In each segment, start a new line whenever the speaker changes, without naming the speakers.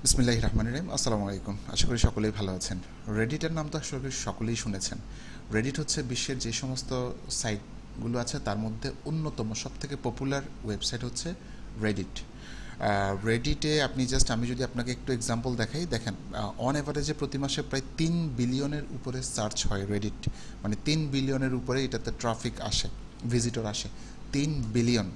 বিসমিল্লাহির রহমানির রহিম। আসসালামু আলাইকুম। আশা করি সকলেই ভালো আছেন। রেডিটের নাম তো আসলে সকলেই শুনেছেন। রেডিট হচ্ছে বিশ্বের যে সমস্ত সাইটগুলো আছে তার মধ্যে অন্যতম সবথেকে পপুলার ওয়েবসাইট হচ্ছে রেডিট। রেডিটে আপনি আমি যদি আপনাকে একটু এক্সাম্পল দেখাই, দেখেন অন অ্যাভারেজে প্রতি মাসে প্রায় 3 বিলিয়নের উপরে সার্চ হয় রেডিট, মানে 3 বিলিয়নের উপরে এটাতে ট্রাফিক আসে, ভিজিটর আসে 3 বিলিয়ন,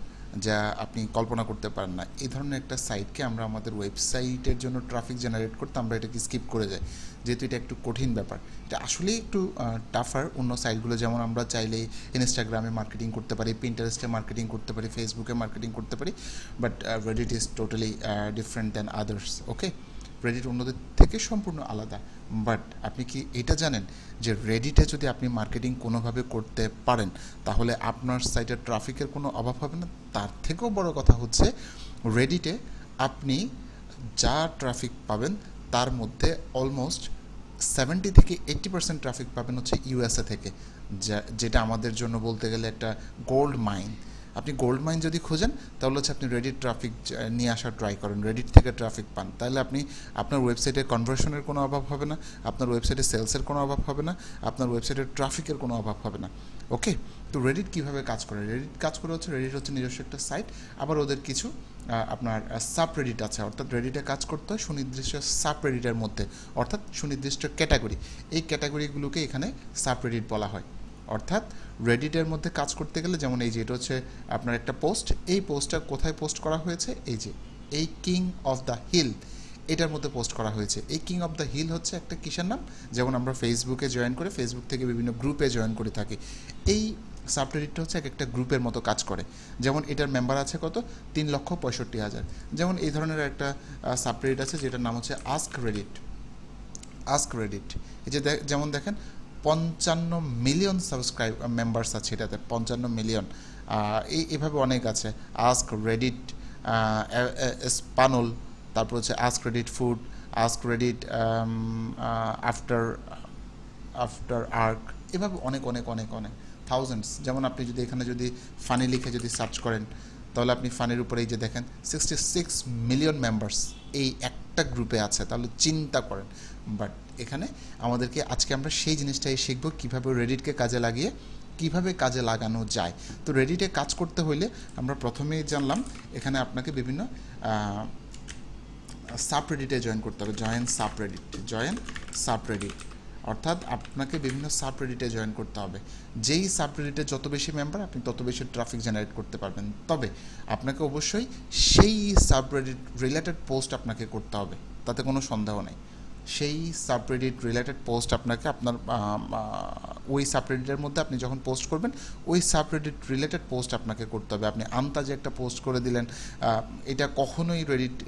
যা আপনি কল্পনা করতে পারেন না। এই ধরনের একটা সাইটকে আমরা আমাদের ওয়েবসাইটের জন্য ট্রাফিক জেনারেট করতে আমরা এটাকে স্কিপ করে যাই, যেহেতু এটা একটু কঠিন ব্যাপার। এটা আসলেই একটু টাফার অন্য সাইটগুলো, যেমন আমরা চাইলেই ইনস্টাগ্রামে মার্কেটিং করতে পারি, পিন্টারেস্টে মার্কেটিং করতে পারি, ফেসবুকে মার্কেটিং করতে পারি, but Reddit is totally different than others. Okay, Reddit অন্যদের থেকে সম্পূর্ণ আলাদা। বাট আপনি কি এটা জানেন যে রেডিটে যদি আপনি মার্কেটিং কোনোভাবে করতে পারেন তাহলে আপনার সাইটের ট্রাফিকের কোনো অভাব হবে না? তার থেকেও বড় কথা হচ্ছে রেডিটে আপনি যা ট্রাফিক পাবেন তার মধ্যে অলমোস্ট 70 থেকে 80% ট্রাফিক পাবেন হচ্ছে ইউএসএ থেকে, যেটা আমাদের জন্য বলতে গেলে একটা গোল্ড মাইন। আপনি গোল্ড মাইন যদি খোঁজেন তাহলে হচ্ছে আপনি রেডিট ট্রাফিক নিয়ে আসার ট্রাই করেন, রেডিট থেকে ট্রাফিক পান, তাহলে আপনি আপনার ওয়েবসাইটে কনভার্সনের কোনো অভাব হবে না, আপনার ওয়েবসাইটে সেলসের কোনো অভাব হবে না, আপনার ওয়েবসাইটের ট্রাফিকের কোনো অভাব হবে না। ওকে, তো রেডিট কীভাবে কাজ করে? রেডিট কাজ করে হচ্ছে, রেডিট হচ্ছে নিজস্ব একটা সাইট, আবার ওদের কিছু আপনার সাব রেডিট আছে, অর্থাৎ রেডিটে কাজ করতে হয় সুনির্দিষ্ট সাব রেডিটের মধ্যে, অর্থাৎ সুনির্দিষ্ট ক্যাটাগরি। এই ক্যাটাগরিগুলোকে এখানে সাব রেডিট বলা হয়। অর্থাৎ রেডিটের মধ্যে কাজ করতে গেলে, যেমন এই যে এটা হচ্ছে আপনার একটা পোস্ট, এই পোস্টটা কোথায় পোস্ট করা হয়েছে? এই যে এই কিং অফ দ্য হিল, এটার মধ্যে পোস্ট করা হয়েছে। এই কিং অফ দ্য হিল হচ্ছে একটা কিসের নাম? যেমন আমরা ফেসবুকে জয়েন করে, ফেসবুক থেকে বিভিন্ন গ্রুপে জয়েন করে থাকি, এই সাবরেডিটটা হচ্ছে একটা গ্রুপের মতো কাজ করে। যেমন এটার মেম্বার আছে কত? 3,65,000। যেমন এই ধরনের একটা সাবরেডিট আছে যেটার নাম হচ্ছে আস্ক রেডিট। আস্ক রেডিট, এই যে যেমন দেখেন 55 মিলিয়ন সাবস্ক্রাইব মেম্বার্স আছে এটাতে, 55 মিলিয়ন। এইভাবে অনেক আছে, আস্ক রেডিট স্পানল, তারপর হচ্ছে ask Reddit food, ask Reddit after after ark, এভাবে অনেক অনেক অনেক অনেক থাউজেন্ডস। যেমন আপনি যদি এখানে যদি ফানি লিখে যদি সার্চ করেন তাহলে আপনি ফানির উপরে এই যে দেখেন 66 মিলিয়ন মেম্বার্স এই একটা গ্রুপে আছে, তাহলে চিন্তা করেন। বাট এখানে আমাদেরকে আজকে আমরা সেই জিনিসটাই শিখবো, কীভাবে রেডিটকে কাজে লাগিয়ে কিভাবে কাজে লাগানো যায়। তো রেডিটে কাজ করতে হইলে আমরা প্রথমেই জানলাম এখানে আপনাকে বিভিন্ন সাবরেডিটে জয়েন করতে হবে। জয়েন সাবরেডিট, অর্থাৎ আপনাকে বিভিন্ন সাবরেডিটে জয়েন করতে হবে। যেই সাবরেডিটে যত বেশি মেম্বার আপনি তত বেশি ট্রাফিক জেনারেট করতে পারবেন, তবে আপনাকে অবশ্যই সেই সাবরেডিট রিলেটেড পোস্ট আপনাকে করতে হবে, তাতে কোনো সন্দেহ নেই। সেই সাবরেডিট রিলেটেড পোস্ট আপনাকে আপনার ওই সাবরেডিটের মধ্যে আপনি যখন পোস্ট করবেন ওই সাবরেডিট রিলেটেড পোস্ট আপনাকে করতে হবে। আপনি আন্তাজে একটা পোস্ট করে দিলেন, এটা কখনোই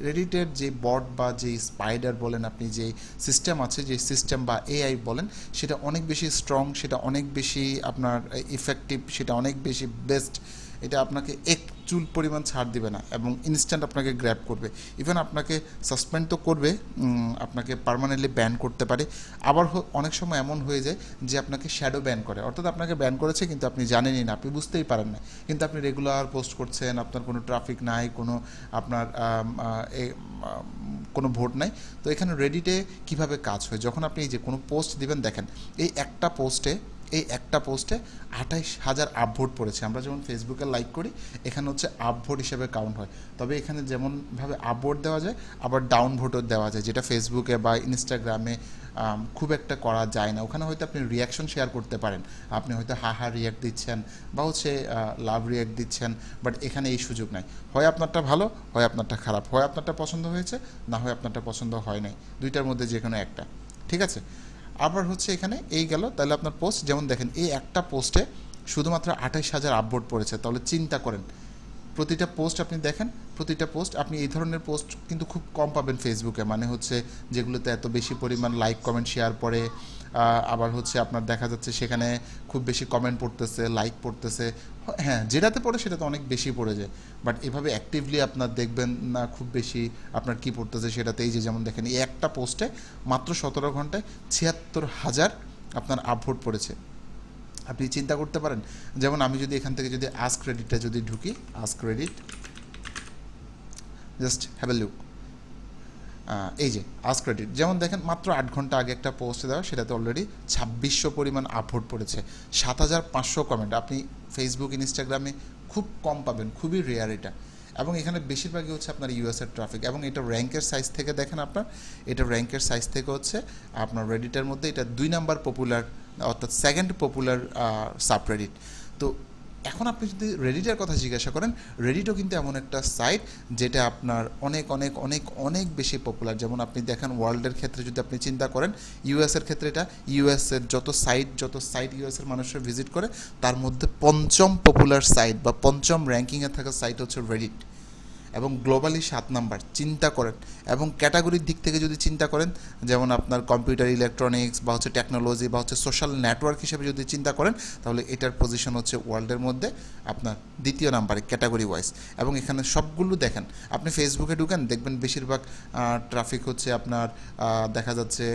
রেডিটের যে বট বা যে স্পাইডার বলেন, আপনি যে সিস্টেম আছে, যে সিস্টেম বা এআই বলেন, সেটা অনেক বেশি স্ট্রং, সেটা অনেক বেশি আপনার ইফেক্টিভ, সেটা অনেক বেশি বেস্ট। এটা আপনাকে এক চুল পরিমাণ ছাড় দিবে না এবং ইনস্ট্যান্ট আপনাকে গ্র্যাব করবে। ইভেন আপনাকে সাসপেন্ড তো করবে, আপনাকে পার্মানেন্টলি ব্যান করতে পারে। আবার অনেক সময় এমন হয়ে যায় যে আপনাকে শ্যাডো ব্যান করে, অর্থাৎ আপনাকে ব্যান করেছে কিন্তু আপনি জানেনই না, আপনি বুঝতেই পারেন না, কিন্তু আপনি রেগুলার পোস্ট করছেন, আপনার কোনো ট্রাফিক নাই, কোনো আপনার কোনো ভোট নাই। তো এখানে রেডিটে কিভাবে কাজ হয়, যখন আপনি এই যে কোনো পোস্ট দিবেন, দেখেন এই একটা পোস্টে 28,000 আপভোট পড়েছে। আমরা যেমন ফেসবুকে লাইক করি, এখানে হচ্ছে আপভোট হিসেবে কাউন্ট হয়। তবে এখানে যেমনভাবে আপভোট দেওয়া যায় আবার ডাউন ভোটও দেওয়া যায়, যেটা ফেসবুকে বা ইনস্টাগ্রামে খুব একটা করা যায় না। ওখানে হয়তো আপনি রিয়াকশন শেয়ার করতে পারেন, আপনি হয়তো হা রিয়াক্ট দিচ্ছেন বা হচ্ছে লাভ রিয়াক্ট দিচ্ছেন, বাট এখানে এই সুযোগ নাই। হয় আপনারটা ভালো, হয় আপনারটা খারাপ, হয় আপনারটা পছন্দ হয়েছে, না হয় আপনারটা পছন্দ হয় নাই, দুইটার মধ্যে যে কোনো একটা। ঠিক আছে, আবার হচ্ছে এখানে এই গেল, তাহলে আপনার পোস্ট যেমন দেখেন এই একটা পোস্টে শুধুমাত্র 28,000 আপভোট পড়েছে, তাহলে চিন্তা করেন। প্রতিটা পোস্ট আপনি দেখেন, প্রতিটা পোস্ট আপনি এই ধরনের পোস্ট কিন্তু খুব কম পাবেন ফেসবুকে, মানে হচ্ছে যেগুলোতে এত বেশি পরিমাণ লাইক কমেন্ট শেয়ার পড়ে, আবার হচ্ছে আপনার দেখা যাচ্ছে সেখানে খুব বেশি কমেন্ট পড়তেছে, লাইক পড়তেছে। হ্যাঁ, যেটাতে পড়ে সেটাতে অনেক বেশি পড়ে যায়, বাট এভাবে অ্যাক্টিভলি আপনার দেখবেন না খুব বেশি আপনার কী পড়তেছে সেটাতে। এই যে যেমন দেখেন এই একটা পোস্টে মাত্র 17 ঘন্টায় 76,000 আপনার আপভোট পড়েছে। আপনি চিন্তা করতে পারেন, যেমন আমি যদি এখান থেকে যদি আস্ক রেডিটটা যদি ঢুকি, ask Reddit, just have a look, এই যে আস্ক রেডিট, যেমন দেখেন মাত্র 8 ঘন্টা আগে একটা পোস্ট দেওয়া, সেটাতে অলরেডি 2600 পরিমাণ আপভোট পড়েছে, 7500 কমেন্ট। আপনি ফেসবুক ইনস্টাগ্রামে খুব কম পাবেন, খুবই রেয়ার এটা। এবং এখানে বেশিরভাগই হচ্ছে আপনার ইউএসের ট্রাফিক। এবং এটা র্যাঙ্কের সাইজ থেকে দেখেন আপনার, এটা র্যাঙ্কের সাইজ থেকে হচ্ছে আপনার রেডিটের মধ্যে এটা 2 নাম্বার পপুলার, অর্থাৎ সেকেন্ড পপুলার সাবরেডিট। তো এখন আপনি যদি রেডিটের কথা জিজ্ঞাসা করেন, রেডিটও কিন্তু এমন একটা সাইট যেটা আপনার অনেক অনেক অনেক অনেক বেশি পপুলার। যেমন আপনি দেখেন ওয়ার্ল্ডের ক্ষেত্রে যদি আপনি চিন্তা করেন, ইউএসের ক্ষেত্রে এটা ইউএসের যত সাইট ইউএসের মানুষের ভিজিট করে তার মধ্যে 5ম পপুলার সাইট বা 5ম র্যাঙ্কিংয়ে থাকা সাইট হচ্ছে রেডিট, এবং গ্লোবালি 7 নাম্বার। চিন্তা করেন। এবং ক্যাটাগরির দিক থেকে যদি চিন্তা করেন, যেমন আপনার কম্পিউটার ইলেকট্রনিক্স বা হচ্ছে টেকনোলজি বা হচ্ছে সোশ্যাল নেটওয়ার্ক হিসেবে যদি চিন্তা করেন, তাহলে এটার পজিশন হচ্ছে ওয়ার্ল্ডের মধ্যে আপনার 2য় নাম্বারে ক্যাটাগরি ওয়াইজ। এবং এখানে সবগুলো দেখেন, আপনি ফেসবুকে ঢুকেন দেখবেন বেশিরভাগ ট্রাফিক হচ্ছে আপনার দেখা যাচ্ছে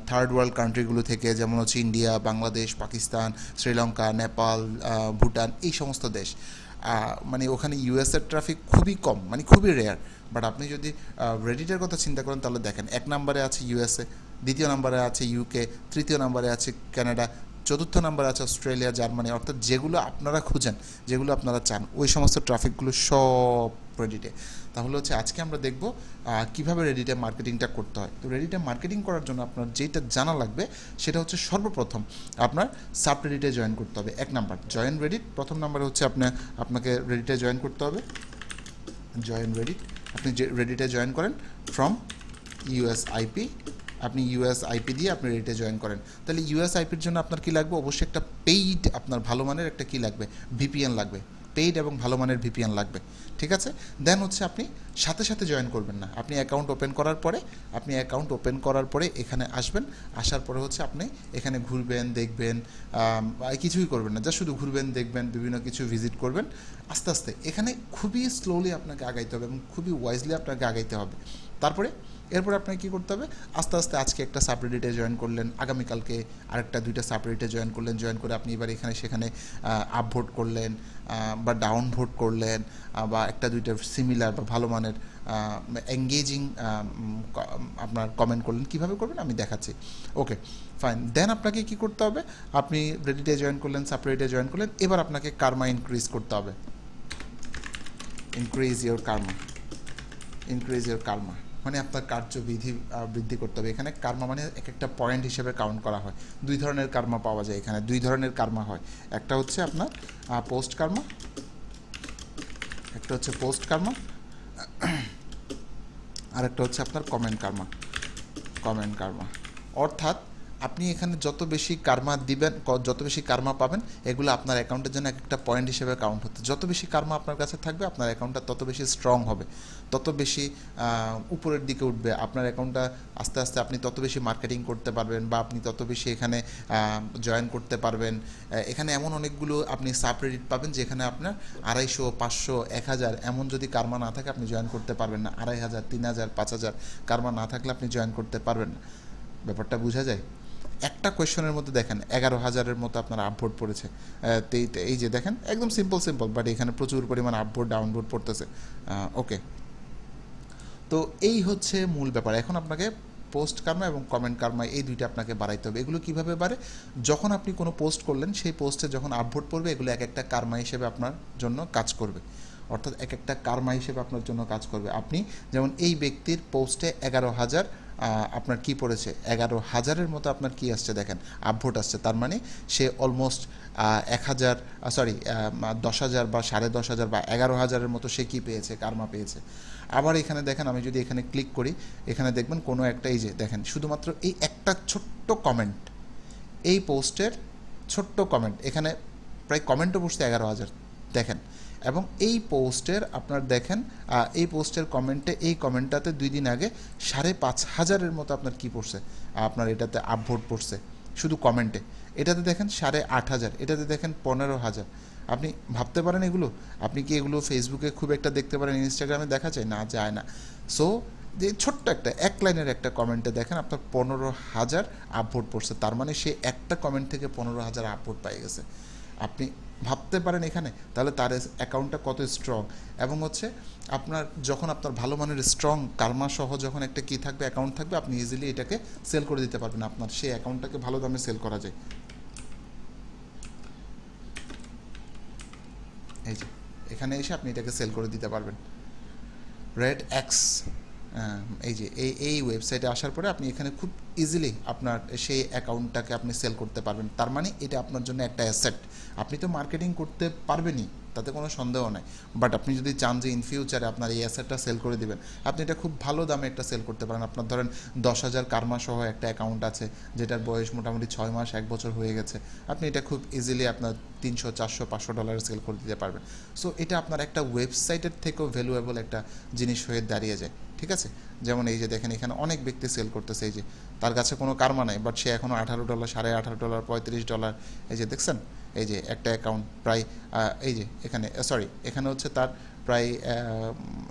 থার্ড ওয়ার্ল্ড কান্ট্রিগুলো থেকে, যেমন হচ্ছে ইন্ডিয়া, বাংলাদেশ, পাকিস্তান, শ্রীলঙ্কা, নেপাল, ভুটান, এই সমস্ত দেশ। মানে ওখানে ইউএসের ট্রাফিক খুবই কম, মানে খুবই রেয়ার। বাট আপনি যদি রেডিটের কথা চিন্তা করেন, তাহলে দেখেন 1 নম্বরে আছে ইউএসএ, 2য় নম্বরে আছে ইউকে, 3য় নম্বরে আছে কানাডা, 4র্থ নম্বরে আছে অস্ট্রেলিয়া, জার্মানি। অর্থাৎ যেগুলো আপনারা খুঁজেন, যেগুলো আপনারা চান, ওই সমস্ত ট্রাফিকগুলো সব রেডিটে। তাহলে হচ্ছে আজকে আমরা দেখব কীভাবে রেডিটে মার্কেটিংটা করতে হয়। তো রেডিটে মার্কেটিং করার জন্য আপনার যেটা জানা লাগবে সেটা হচ্ছে সর্বপ্রথম আপনার সাব রেডিটে জয়েন করতে হবে। 1 নাম্বার জয়েন রেডিট। প্রথম নাম্বারে হচ্ছে আপনাকে রেডিটে জয়েন করতে হবে। জয়েন রেডিট, আপনি রেডিটে জয়েন করেন ফ্রম ইউএস আইপি। আপনি ইউএস আইপি দিয়ে আপনি রেডিটে জয়েন করেন। তাহলে ইউএস আইপির জন্য আপনার কী লাগবে? অবশ্যই একটা পেইড, আপনার ভালো মানের একটা কী লাগবে? ভিপিএন লাগবে। পেইড এবং ভালো মানের ভিপিএন লাগবে, ঠিক আছে? দেন হচ্ছে আপনি সাথে সাথে জয়েন করবেন না, আপনি অ্যাকাউন্ট ওপেন করার পরে এখানে আসবেন। আসার পরে হচ্ছে আপনি এখানে ঘুরবেন, দেখবেন, কিছুই করবেন না, যা শুধু ঘুরবেন, দেখবেন, বিভিন্ন কিছু ভিজিট করবেন। আস্তে আস্তে এখানে খুবই স্লোলি আপনাকে আগাইতে হবে এবং খুবই ওয়াইজলি আপনাকে আগাইতে হবে। এরপরে আপনাকে কী করতে হবে? আস্তে আস্তে আজকে একটা সাবরেডিটে জয়েন করলেন, আগামীকালকে আরেকটা 2টা সাবরেডিটে জয়েন করলেন। জয়েন করে আপনি এবার এখানে সেখানে আপ ভোট করলেন বা ডাউন ভোট করলেন, বা একটা 2টা সিমিলার বা ভালো মানের এঙ্গেজিং আপনার কমেন্ট করলেন। কীভাবে করবেন আমি দেখাচ্ছি। Okay fine. দেন আপনাকে কী করতে হবে? আপনি রেডিটে জয়েন করলেন, সাবরেডিটে জয়েন করলেন। এবার আপনাকে কার্মা ইনক্রিজ করতে হবে। ইনক্রিজ ইওর কার্মা মানে আপনার কার্যবিধি বৃদ্ধি করতে হবে। এখানে কার্মা মানে এক একটা পয়েন্ট হিসেবে কাউন্ট করা হয়। 2 ধরনের কার্মা পাওয়া যায় এখানে, 2 ধরনের কার্মা হয়। একটা হচ্ছে আপনার পোস্ট কার্মা, আর একটা হচ্ছে আপনার কমেন্ট কার্মা। অর্থাৎ আপনি এখানে যত বেশি কার্মা দিবেন, যত বেশি কার্মা পাবেন, এগুলো আপনার অ্যাকাউন্টের জন্য একটা পয়েন্ট হিসেবে কাউন্ট হচ্ছে। যত বেশি কার্মা আপনার কাছে থাকবে, আপনার অ্যাকাউন্টটা তত বেশি স্ট্রং হবে, তত বেশি উপরের দিকে উঠবে আপনার অ্যাকাউন্টটা। আস্তে আস্তে আপনি তত বেশি মার্কেটিং করতে পারবেন, বা আপনি তত বেশি এখানে জয়েন করতে পারবেন। এখানে এমন অনেকগুলো আপনি সাবরেডিট পাবেন যেখানে আপনার 250, 500, 1000 এমন যদি কার্মা না থাকে আপনি জয়েন করতে পারবেন না। 2500, 3000, 5000 কার্মা না থাকলে আপনি জয়েন করতে পারবেন না। ব্যাপারটা বোঝা যায়? একটা কোয়েশ্চনের মধ্যে দেখেন 11,000-এর মতো আপনার আপভোট পড়েছে। এই যে দেখেন একদম সিম্পল, বাট এখানে প্রচুর পরিমাণ আপভোট ডাউনভোট পড়তেছে। ওকে, তো এই হচ্ছে মূল ব্যাপার। এখন আপনাকে পোস্ট কার্মা এবং কমেন্ট কার্মা এই 2টা আপনাকে বাড়াইতে হবে। এগুলো কীভাবে বাড়ে? যখন আপনি কোনো পোস্ট করলেন, সেই পোস্টে যখন আপভোট পড়বে, এগুলো এক একটা কার্মা হিসেবে আপনার জন্য কাজ করবে। অর্থাৎ এক একটা কার্মা হিসেবে আপনার জন্য কাজ করবে। আপনি যেমন এই ব্যক্তির পোস্টে 11,000 আপনার কি পড়েছে, 11,000-এর মতো আপনার কি আসছে দেখেন, আপভোট আসছে। তার মানে সে অলমোস্ট 10,000 বা 10,500 বা 11,000-এর মতো সে কি পেয়েছে, কার্মা পেয়েছে। আবার এখানে দেখেন, আমি যদি এখানে ক্লিক করি, এখানে দেখবেন কোনো একটা, এই যে দেখেন শুধুমাত্র এই একটা ছোট্ট কমেন্ট, এই পোস্টের ছোট্ট কমেন্ট, এখানে প্রায় কমেন্টও পড়ছে 11,000 দেখেন। এবং এই পোস্টের আপনার দেখেন, এই পোস্টের কমেন্টে, এই কমেন্টটাতে 2 দিন আগে 5,500-এর মতো আপনার কি পড়ছে, আপনার এটাতে আপভোট পড়ছে শুধু কমেন্টে। এটাতে দেখেন 8,500, এটাতে দেখেন 15,000। আপনি ভাবতে পারেন এগুলো, আপনি কি এগুলো ফেসবুকে খুব একটা দেখতে পারেন, ইনস্টাগ্রামে দেখা যায় না? যায় না। সো যে ছোট্ট একটা 1 লাইনের একটা কমেন্টে দেখেন আপনার 15,000 আপভোট পড়ছে। তার মানে সে একটা কমেন্ট থেকে 15,000 আপভোট পেয়ে গেছে। আপনি ভাবতে পারেন এখানে, তাহলে তার অ্যাকাউন্টটা কত স্ট্রং। এবং হচ্ছে আপনার যখন আপনার ভালো মানের স্ট্রং কার্মা সহ যখন একটা কী থাকবে, অ্যাকাউন্ট থাকবে, আপনি ইজিলি এটাকে সেল করে দিতে পারবেন, আপনার সেই অ্যাকাউন্টটাকে ভালো দামে সেল করা যায়। এই যে এখানে এসে আপনি এটাকে সেল করে দিতে পারবেন। রেড এক্স, এই যে এই ওয়েবসাইটে আসার পরে আপনি এখানে খুব ইজিলি আপনার সেই অ্যাকাউন্টটাকে আপনি সেল করতে পারবেন। তার মানে এটা আপনার জন্য একটা অ্যাসেট। আপনি তো মার্কেটিং করতে পারবেনই, তাতে কোনো সন্দেহ নাই, বাট আপনি যদি চান যে ইন ফিউচারে আপনার এই অ্যাসেটটা সেল করে দিবেন, আপনি এটা খুব ভালো দামে একটা সেল করতে পারেন। আপনার ধরেন 10,000 কার্মা সহ একটা অ্যাকাউন্ট আছে, যেটার বয়স মোটামুটি 6 মাস 1 বছর হয়ে গেছে, আপনি এটা খুব ইজিলি আপনার 300 400 500 ডলারে সেল করে দিতে পারবেন। সো এটা আপনার একটা ওয়েবসাইটের থেকেও ভ্যালুয়েবল একটা জিনিস হয়ে দাঁড়িয়ে যায়, ঠিক আছে। যেমন এই যে দেখেন এখানে অনেক ব্যক্তি সেল করতেছে, এই যে তার কাছে কোনো কার্মা নাই, বাট সে এখনও $18, $18.5, $35, এই যে দেখছেন, এই যে একটা অ্যাকাউন্ট প্রায় এই যে এখানে সরি এখানে হচ্ছে তার প্রায়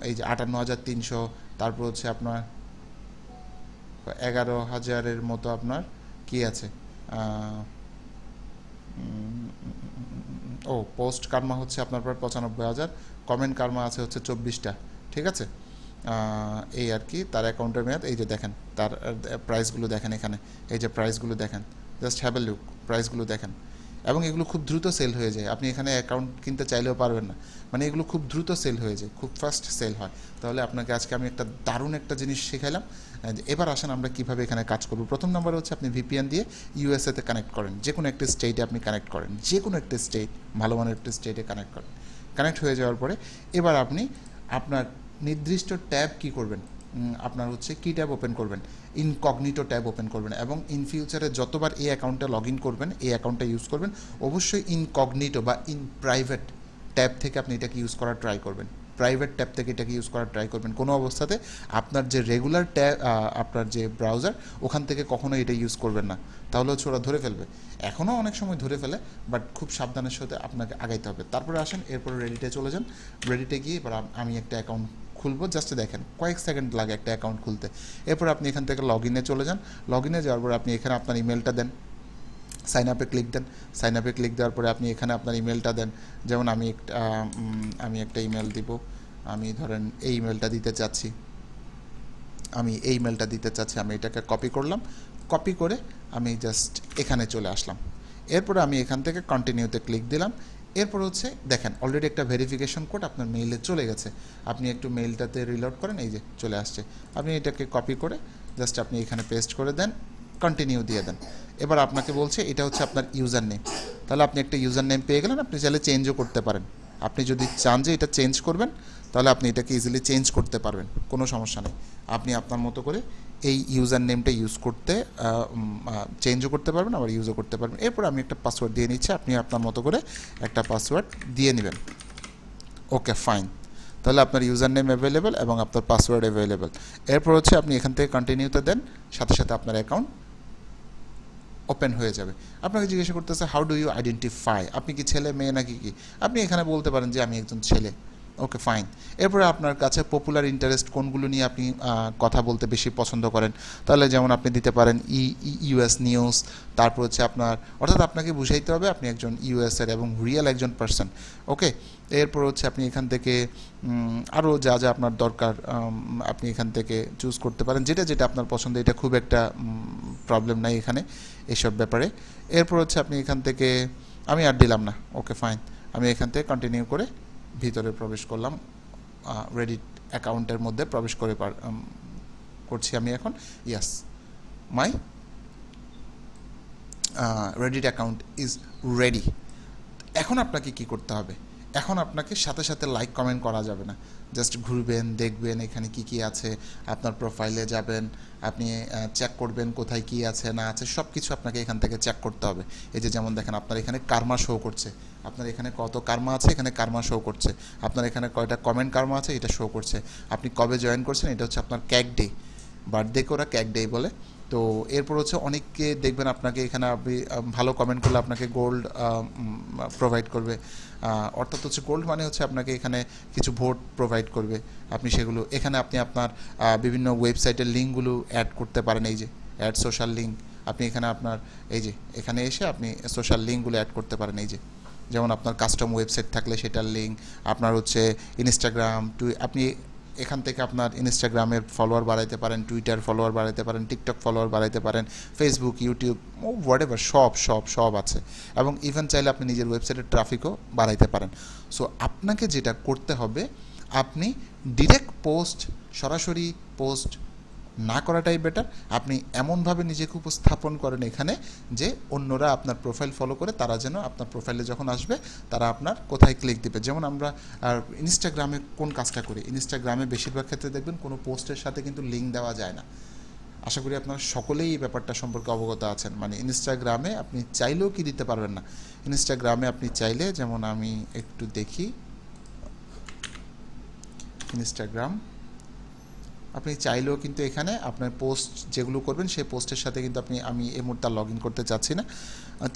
এই যে 58,300, তারপর হচ্ছে আপনার 11,000-এর মতো আপনার কি আছে, ও পোস্ট কার্মা হচ্ছে আপনার প্রায় 95,000, কমেন্ট কার্মা আছে হচ্ছে 24টা, ঠিক আছে। এই আর কি তার অ্যাকাউন্টের মেয়াদ। এই যে দেখেন তার প্রাইসগুলো দেখেন, এখানে এই যে প্রাইসগুলো দেখেন, জাস্ট হ্যাভ এ লুক, প্রাইসগুলো দেখেন। এবং এগুলো খুব দ্রুত সেল হয়ে যায়, আপনি এখানে অ্যাকাউন্ট কিনতে চাইলেও পারবেন না, মানে এগুলো খুব দ্রুত সেল হয়ে যায়, খুব ফাস্ট সেল হয়। তাহলে আপনাকে আজকে আমি একটা দারুণ একটা জিনিস শেখাইলাম। এবার আসেন আমরা কীভাবে এখানে কাজ করব। প্রথম নম্বর হচ্ছে আপনি ভিপিএন দিয়ে ইউএসএতে কানেক্ট করেন, যে কোনো একটা স্টেটে আপনি কানেক্ট করেন, যে কোনো একটা স্টেট, ভালো মানের একটা স্টেটে কানেক্ট করেন। কানেক্ট হয়ে যাওয়ার পরে এবার আপনি আপনার নির্দিষ্ট ট্যাব কি করবেন, আপনার হচ্ছে কি ট্যাব ওপেন করবেন, ইনকগনিটো ট্যাব ওপেন করবেন। এবং ইন ফিউচারে যতবার এই অ্যাকাউন্টে লগ ইন করবেন, এই অ্যাকাউন্টটা ইউজ করবেন, অবশ্যই ইনকগনিটো বা ইন প্রাইভেট ট্যাব থেকে আপনি এটাকে ইউজ করার ট্রাই করবেন। প্রাইভেট ট্যাব থেকে এটাকে ইউজ করার ট্রাই করবেন। কোনো অবস্থাতে আপনার যে রেগুলার ট্যাব, আপনার যে ব্রাউজার, ওখান থেকে কখনোই এটা ইউজ করবেন না, তাহলে হচ্ছে ওরা ধরে ফেলবে। এখনও অনেক সময় ধরে ফেলে, বাট খুব সাবধানের সাথে আপনাকে আগাইতে হবে। তারপরে আসেন, এরপরে রেডিটে চলে যান। রেডিটে গিয়ে এবার আমি একটা অ্যাকাউন্ট খুলবো, জাস্ট দেখেন কয়েক সেকেন্ড লাগে একটা অ্যাকাউন্ট খুলতে। এরপর আপনি এখান থেকে লগ ইনে চলে যান। লগ ইনে যাওয়ার পরে আপনি এখানে আপনার ইমেলটা দেন, সাইন আপে ক্লিক দেন। সাইন আপে ক্লিক দেওয়ার পরে আপনি এখানে আপনার ইমেলটা দেন। যেমন আমি একটা ইমেল দিব, আমি ধরেন এই ইমেলটা দিতে চাচ্ছি, আমি এটাকে কপি করলাম। কপি করে আমি জাস্ট এখানে চলে আসলাম। এরপরে আমি এখান থেকে কন্টিনিউতে ক্লিক দিলাম। এরপর হচ্ছে দেখেন অলরেডি একটা ভেরিফিকেশন কোড আপনার মেইলে চলে গেছে। আপনি একটু মেইলটাতে রিলোড করেন, এই যে চলে আসছে। আপনি এটাকে কপি করে জাস্ট আপনি এখানে পেস্ট করে দেন, কন্টিনিউ দিয়ে দেন। এবার আপনাকে বলছে এটা হচ্ছে আপনার ইউজার নেম, তাহলে আপনি একটা ইউজার নেম পেয়ে গেলেন। আপনি চাইলে চেঞ্জও করতে পারেন, আপনি যদি চান যে এটা চেঞ্জ করবেন, তাহলে আপনি এটাকে ইজিলি চেঞ্জ করতে পারবেন, কোনো সমস্যা নেই। আপনি আপনার মতো করে এই ইউজার নেমটা ইউজ করতে চেঞ্জও করতে পারবেন, আবার ইউজও করতে পারবেন। এরপর আমি একটা পাসওয়ার্ড দিয়ে নিচ্ছি, আপনি আপনার মতো করে একটা পাসওয়ার্ড দিয়ে নেবেন। ওকে ফাইন, তাহলে আপনার ইউজার নেম অ্যাভেলেবেল এবং আপনার পাসওয়ার্ড অ্যাভেলেবেল। এরপর হচ্ছে আপনি এখান থেকে কন্টিনিউতে দেন, সাথে সাথে আপনার অ্যাকাউন্ট ওপেন হয়ে যাবে। আপনাকে জিজ্ঞাসা করতেছে হাউ ডু ইউ আইডেন্টিফাই, আপনি কি ছেলে মেয়ে নাকি কি, আপনি এখানে বলতে পারেন যে আমি একজন ছেলে। Okay fine. এরপরে আপনার কাছে পপুলার ইন্টারেস্ট কোনগুলো নিয়ে আপনি কথা বলতে বেশি পছন্দ করেন, তাহলে যেমন আপনি দিতে পারেন ইউএস নিউজ। তারপর হচ্ছে আপনার, অর্থাৎ আপনাকে বুঝাইতে হবে আপনি একজন ইউএসের এবং রিয়েল একজন পার্সন। ওকে, এরপর হচ্ছে আপনি এখান থেকে আরও যা যা আপনার দরকার আপনি এখান থেকে চুজ করতে পারেন, যেটা যেটা আপনার পছন্দ। এটা খুব একটা প্রবলেম নাই এখানে এইসব ব্যাপারে। এরপর হচ্ছে আপনি এখান থেকে, আমি আর দিলাম না, ওকে ফাইন। আমি এখান থেকে কন্টিনিউ করে ভিতরে প্রবেশ করলাম, রেডিট অ্যাকাউন্টের মধ্যে প্রবেশ করছি আমি এখন। ইয়াস, মাই রেডিট অ্যাকাউন্ট ইজ রেডি। এখন আপনাকে কি করতে হবে, এখন আপনাকে সাথে সাথে লাইক কমেন্ট করা যাবে না, জাস্ট ঘুরবেন, দেখবেন এখানে কি কি আছে, আপনার প্রোফাইলে যাবেন, আপনি চেক করবেন কোথায় কি আছে না আছে, সব কিছু আপনাকে এখান থেকে চেক করতে হবে। এই যে যেমন দেখেন আপনার এখানে কার্মা শো করছে, আপনার এখানে কত কার্মা আছে, এখানে কার্মা শো করছে, আপনার এখানে কয়টা কমেন্ট কার্মা আছে এটা শো করছে, আপনি কবে জয়েন করছেন, এটা হচ্ছে আপনার ক্যাক ডে, বার্থডেকে ওরা ক্যাক ডে বলে। তো এরপর হচ্ছে অনেককে দেখবেন আপনাকে এখানে আপনি ভালো কমেন্ট করলে আপনাকে গোল্ড প্রোভাইড করবে, অর্থাৎ হচ্ছে গোল্ড মানে হচ্ছে আপনাকে এখানে কিছু ভোট প্রোভাইড করবে, আপনি সেগুলো এখানে আপনি আপনার বিভিন্ন ওয়েবসাইটের লিঙ্কগুলো অ্যাড করতে পারেন। এই যে অ্যাড সোশ্যাল লিঙ্ক, আপনি এখানে আপনার এই যে এখানে এসে আপনি সোশ্যাল লিঙ্কগুলো অ্যাড করতে পারেন। এই যে যেমন আপনার কাস্টম ওয়েবসাইট থাকলে সেটার লিঙ্ক, আপনার হচ্ছে ইনস্টাগ্রাম, আপনি এখান থেকে আপনার ইনস্টাগ্রামের ফলোয়ার বাড়াইতে পারেন, টুইটার ফলোয়ার বাড়াইতে পারেন, টিকটক ফলোয়ার বাড়াইতে পারেন, ফেসবুক, ইউটিউব, হোয়াটএভার সব আছে। এবং ইভেন চাইলে আপনি নিজের ওয়েবসাইটের ট্রাফিকও বাড়াইতে পারেন। সো আপনাকে যেটা করতে হবে, আপনি ডিরেক্ট পোস্ট, সরাসরি পোস্ট না করাটাই বেটার। আপনি এমনভাবে নিজেকে উপস্থাপন করেন এখানে যে অন্যরা আপনার প্রোফাইল ফলো করে তারা যেন আপনার প্রোফাইলে যখন আসবে তারা আপনার কোথায় ক্লিক দিবে। যেমন আমরা ইনস্টাগ্রামে কোন কাজটা করি, ইনস্টাগ্রামে বেশিরভাগ ক্ষেত্রে দেখবেন কোনো পোস্টের সাথে কিন্তু লিঙ্ক দেওয়া যায় না। আশা করি আপনারা সকলেই এই ব্যাপারটা সম্পর্কে অবগত আছেন। মানে ইনস্টাগ্রামে আপনি চাইলেও কি দিতে পারবেন না। ইনস্টাগ্রামে আপনি চাইলে, যেমন আমি একটু দেখি ইনস্টাগ্রাম, আপনি চাইলেও কিন্তু এখানে আপনার পোস্ট যেগুলো করবেন সেই পোস্টের সাথে কিন্তু আমি এই মুহূর্তে লগ ইন করতে চাচ্ছি না,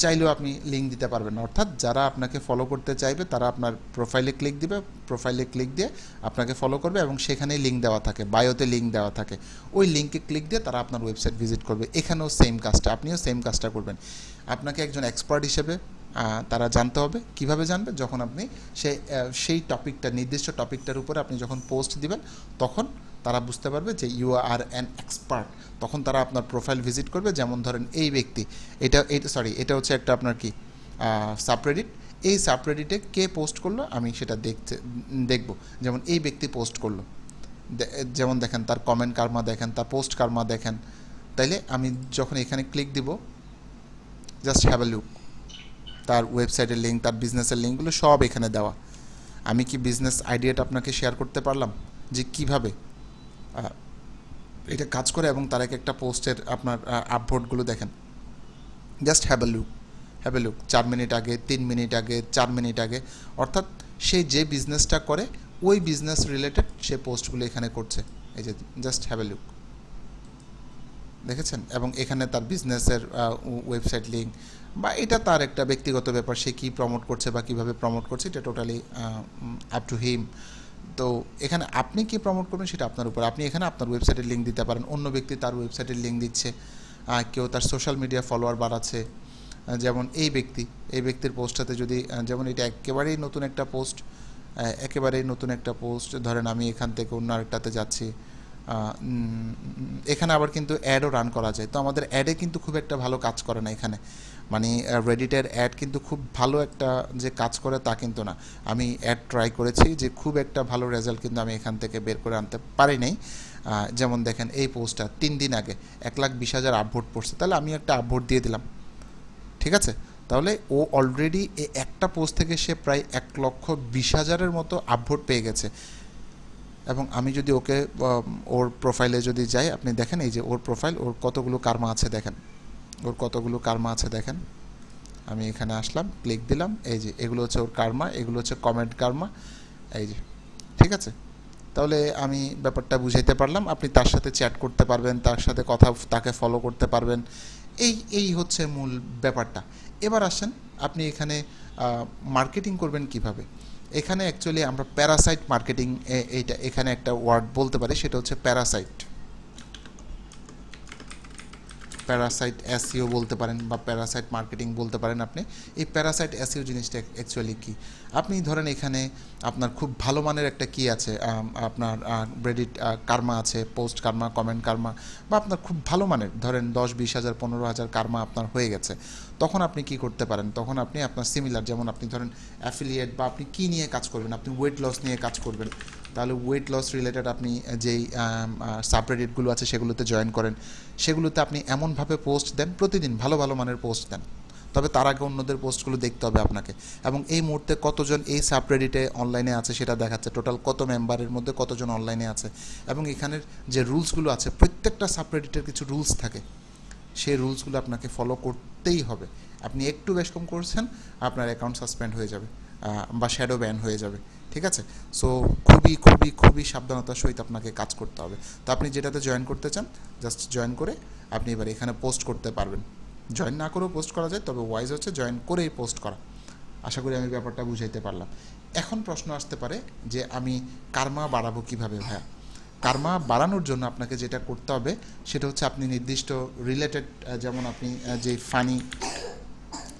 চাইলেও আপনি লিঙ্ক দিতে পারবেন না। অর্থাৎ যারা আপনাকে ফলো করতে চাইবে তারা আপনার প্রোফাইলে ক্লিক দিবে, প্রোফাইলে ক্লিক দিয়ে আপনাকে ফলো করবে এবং সেখানেই লিঙ্ক দেওয়া থাকে, বায়োতে লিঙ্ক দেওয়া থাকে, ওই লিঙ্কে ক্লিক দিয়ে তারা আপনার ওয়েবসাইট ভিজিট করবে। এখানেও সেম কাজটা, আপনিও সেম কাজটা করবেন। আপনাকে একজন এক্সপার্ট হিসেবে তারা জানতে হবে। কিভাবে জানবে? যখন আপনি সেই টপিকটা, নির্দিষ্ট টপিকটার উপরে আপনি যখন পোস্ট দিবেন তখন তারা বুঝতে পারবে যে ইউ আর অ্যান এক্সপার্ট। তখন তারা আপনার প্রোফাইল ভিজিট করবে। যেমন ধরেন এই ব্যক্তি, এটা হচ্ছে একটা আপনার কি সাবরেডিট, এই সাবরেডিটে কে পোস্ট করলো আমি সেটা দেখব। যেমন এই ব্যক্তি পোস্ট করলো, যেমন দেখেন তার কমেন্ট কার্মা দেখেন, তার পোস্ট কার্মা দেখেন। তাইলে আমি যখন এখানে ক্লিক দিব, জাস্ট হ্যাভ এ লুক, তার ওয়েবসাইটের লিঙ্ক, তার বিজনেসের লিঙ্কগুলো সব এখানে দেওয়া। আমি কি বিজনেস আইডিয়াটা আপনাকে শেয়ার করতে পারলাম যে কিভাবে এটা কাজ করে, এবং তার একটা পোস্টের আপনার আপভোটগুলো দেখেন। Just have a look 4 minute আগে, 3 মিনিট আগে, 4 মিনিট আগে। অর্থাৎ সে যে বিজনেসটা করে ওই বিজনেস রিলেটেড সে পোস্টগুলো এখানে করছে। এই যে জাস্ট হ্যাভ এ লুক, দেখেছেন? এবং এখানে তার বিজনেসের ওয়েবসাইট লিঙ্ক, বা এটা তার একটা ব্যক্তিগত ব্যাপার, সে কী প্রমোট করছে বা কীভাবে প্রমোট করছে এটা টোটালি আপ টু হিম। তো এখানে আপনি কি প্রমোট করবেন সেটা আপনার উপর। আপনি এখানে আপনার ওয়েবসাইটের লিঙ্ক দিতে পারেন, অন্য ব্যক্তি তার ওয়েবসাইটের লিঙ্ক দিচ্ছে, কেউ তার সোশ্যাল মিডিয়া ফলোয়ার বাড়াচ্ছে। যেমন এই ব্যক্তির পোস্টটাতে যদি, যেমন এটা একেবারেই নতুন একটা পোস্ট, ধরেন আমি এখান থেকে অন্য আরেকটাতে যাচ্ছি, এখানে আবার কিন্তু অ্যাডও রান করা যায়। তো আমাদের অ্যাডে কিন্তু খুব একটা ভালো কাজ করে না এখানে, মানে রেডিটের অ্যাড কিন্তু খুব ভালো একটা যে কাজ করে তা কিন্তু না। আমি অ্যাড ট্রাই করেছি, যে খুব একটা ভালো রেজাল্ট কিন্তু আমি এখান থেকে বের করে আনতে পারি নাই। যেমন দেখেন এই পোস্টটা 3 দিন আগে 1,20,000 আপভোট পড়ছে, তাহলে আমি একটা আপভোট দিয়ে দিলাম, ঠিক আছে? তাহলে ও অলরেডি এই একটা পোস্ট থেকে সে প্রায় 1,20,000-এর মতো আপভোট পেয়ে গেছে। এবং আমি যদি ওর প্রোফাইলে যদি যাই, আপনি দেখেন এই যে ওর প্রোফাইল, ওর কতগুলো কার্মা আছে দেখেন, আমি এখানে আসলাম, ক্লিক দিলাম, এই যে এগুলো হচ্ছে ওর কার্মা, এগুলো হচ্ছে কমেন্ট কার্মা, এই যে, ঠিক আছে? তাহলে আমি ব্যাপারটা বুঝাইতে পারলাম। আপনি তার সাথে চ্যাট করতে পারবেন, তার সাথে তাকে ফলো করতে পারবেন। এই হচ্ছে মূল ব্যাপারটা। এবার আসেন আপনি এখানে মার্কেটিং করবেন কিভাবে। এখানে অ্যাকচুয়ালি আমরা প্যারাসাইট মার্কেটিং, এখানে একটা ওয়ার্ড বলতে পারি, সেটা হচ্ছে প্যারাসাইট এসইও বলতে পারেন, বা প্যারাসাইট মার্কেটিং বলতে পারেন আপনি। এই প্যারাসাইট এসইও জিনিসটা অ্যাকচুয়ালি কি? আপনি ধরেন এখানে আপনার খুব ভালো মানের একটা কি আছে, আপনার রেডিট কার্মা আছে, পোস্ট কার্মা, কমেন্ট কার্মা, বা আপনার খুব ভালো মানের ধরেন 10-20,000 15,000 কার্মা আপনার হয়ে গেছে। তখন আপনি কি করতে পারেন? তখন আপনি আপনার সিমিলার, যেমন আপনি ধরেন অ্যাফিলিয়েট, বা আপনি কি নিয়ে কাজ করবেন, আপনি ওয়েট লস নিয়ে কাজ করবেন, তাহলে ওয়েট লস রিলেটেড আপনি যেই সাবরেডিটগুলো আছে সেগুলোতে জয়েন করেন। সেগুলোতে আপনি এমনভাবে পোস্ট দেন, প্রতিদিন ভালো মানের পোস্ট দেন। তবে তার আগে অন্যদের পোস্টগুলো দেখতে হবে আপনাকে, এবং এই মুহূর্তে কতজন এই সাবরেডিটে অনলাইনে আছে সেটা দেখাচ্ছে, টোটাল কত মেম্বারের মধ্যে কতজন অনলাইনে আছে। এবং এখানের যে রুলসগুলো আছে, প্রত্যেকটা সাবরেডিটের কিছু রুলস থাকে, সেই রুলসগুলো আপনাকে ফলো করতেই হবে। আপনি একটু বেশ কম করছেন, আপনার অ্যাকাউন্ট সাসপেন্ড হয়ে যাবে বা শ্যাডো ব্যান হয়ে যাবে, ঠিক আছে? সো খুবই সাবধানতার সহিত আপনাকে কাজ করতে হবে। তো আপনি যেটাতে জয়েন করতে চান, জাস্ট জয়েন করে আপনি এবার এখানে পোস্ট করতে পারবেন। জয়েন না করেও পোস্ট করা যায়, তবে ওয়াইজ হচ্ছে জয়েন করেই পোস্ট করা। আশা করি আমি ব্যাপারটা বুঝাইতে পারলাম। এখন প্রশ্ন আসতে পারে যে আমি কার্মা বাড়াবো কীভাবে ভাইয়া? কার্মা বাড়ানোর জন্য আপনাকে যেটা করতে হবে সেটা হচ্ছে আপনি নির্দিষ্ট রিলেটেড, যেমন আপনি যে ফানি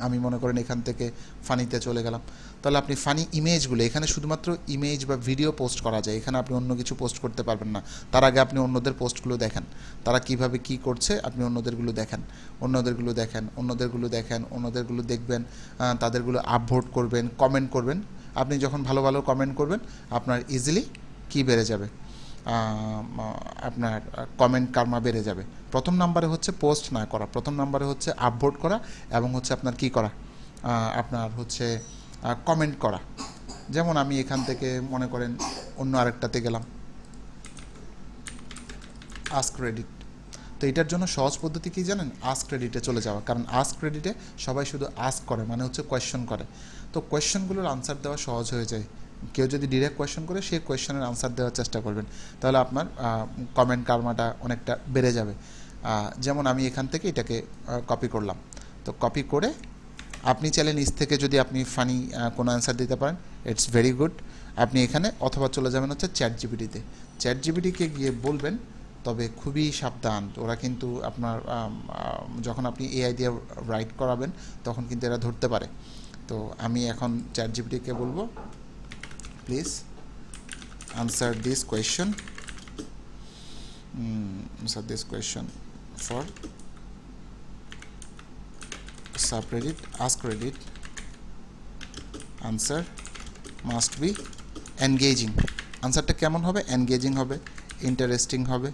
আমি মনে করেন এখান থেকে ফানিতে চলে গেলাম, তাহলে আপনি ফানি ইমেজগুলো, এখানে শুধুমাত্র ইমেজ বা ভিডিও পোস্ট করা যায়, এখানে আপনি অন্য কিছু পোস্ট করতে পারবেন না। তার আগে আপনি অন্যদের পোস্টগুলো দেখেন, তারা কিভাবে কি করছে, আপনি অন্যদেরগুলো দেখেন, অন্যদেরগুলো দেখবেন, তাদেরগুলো আপভোট করবেন, কমেন্ট করবেন। আপনি যখন ভালো ভালো কমেন্ট করবেন, আপনার ইজিলি কি বেড়ে যাবে, আপনার কমেন্ট কার্মা বেড়ে যাবে। প্রথম নাম্বারে হচ্ছে পোস্ট না করা, প্রথম নাম্বারে হচ্ছে আপভোট করা, এবং হচ্ছে আপনার কি করা, আপনার হচ্ছে কমেন্ট করা। যেমন আমি এখান থেকে মনে করেন অন্য আরেকটাতে গেলাম, আস্ক রেডিট। তো এটার জন্য সহজ পদ্ধতি কি জানেন, আস্ক ক্রেডিটে চলে যাওয়া। কারণ আস্ক ক্রেডিটে সবাই শুধু আস্ক করে, মানে হচ্ছে কোয়েশ্চন করে। তো কোয়েশ্চনগুলোর আনসার দেওয়া সহজ হয়ে যায়। কেউ যদি ডিরেক্ট কোয়েশ্চন করে, সেই কোয়েশ্চনের আনসার দেওয়ার চেষ্টা করবেন, তাহলে আপনার কমেন্ট কার্মাটা অনেকটা বেড়ে যাবে। যেমন আমি এখান থেকে এটাকে কপি করলাম। তো কপি করে আপনি চাইলে নিচ থেকে যদি আপনি ফানি কোনো অ্যান্সার দিতে পারেন, ইটস ভেরি গুড। আপনি এখানে অথবা চলে যাবেন হচ্ছে চ্যাট জিপিটিতে। চ্যাট জিপিটিকে গিয়ে বলবেন, তবে খুবই সাবধান, ওরা কিন্তু আপনার যখন আপনি এআই দিয়ে রাইট করাবেন তখন কিন্তু এরা ধরতে পারে। তো আমি এখন চ্যাট জিপিটিকে বলবো, please answer this question, for subreddit ask Reddit, answer must be engaging. আনসারটা কেমন হবে, এনগেজিং হবে, ইন্টারেস্টিং হবে,